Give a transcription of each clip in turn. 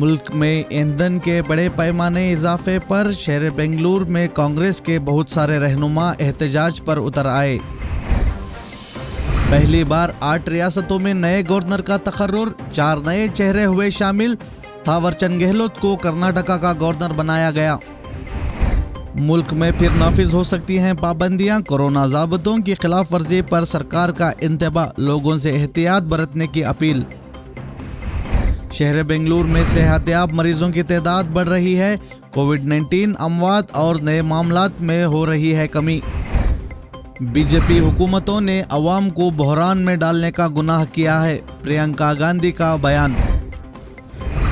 मुल्क में ईंधन के बड़े पैमाने इजाफे पर शहर बेंगलुरु में कांग्रेस के बहुत सारे रहनुमा एहतजाज पर उतर आए। पहली बार 8 रियासतों में नए गवर्नर का तकर्रुर, 4 नए चेहरे हुए शामिल। थावरचंद गहलोत को कर्नाटका का गवर्नर बनाया गया। मुल्क में फिर नाफिज हो सकती हैं पाबंदियां, कोरोना ज़ाब्तों की खिलाफ वर्जी पर सरकार का इंतबाह, लोगों से एहतियात बरतने की अपील। शहर बेंगलुरु में सेहतयाब मरीजों की तादाद बढ़ रही है। कोविड-19 अमवात और नए मामलात में हो रही है कमी। बीजेपी हुकूमतों ने अवाम को बहरान में डालने का गुनाह किया है, प्रियंका गांधी का बयान।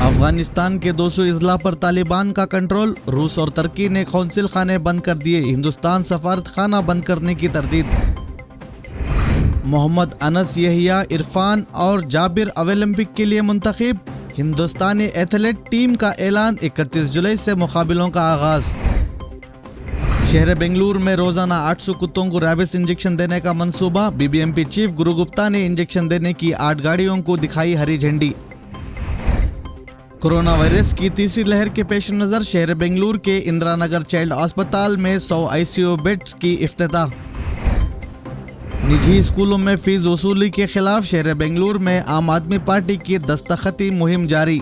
अफगानिस्तान के 200 अजला पर तालिबान का कंट्रोल, रूस और तुर्की ने कौंसिल खाने बंद कर दिए, हिंदुस्तान सफारत खाना बंद करने की तरदीद। मोहम्मद अनस, यहिया, इरफान और जाबिर ओलंपिक के लिए मुंतखब। हिंदुस्तानी एथलीट टीम का ऐलान, 31 जुलाई से मुकाबलों का आगाज। शहर बेंगलुरु में रोजाना 800 कुत्तों को रैबिस इंजेक्शन देने का मंसूबा। बीबीएमपी चीफ गुरु गुप्ता ने इंजेक्शन देने की 8 गाड़ियों को दिखाई हरी झंडी। कोरोना वायरस की तीसरी लहर के पेश नजर शहर बेंगलुरु के इंदिरा नगर चाइल्ड अस्पताल में 100 आईसीयू बेड्स की इफ्तिताह। निजी स्कूलों में फीस वसूली के खिलाफ शहर बेंगलुरु में आम आदमी पार्टी की दस्तखती मुहिम जारी।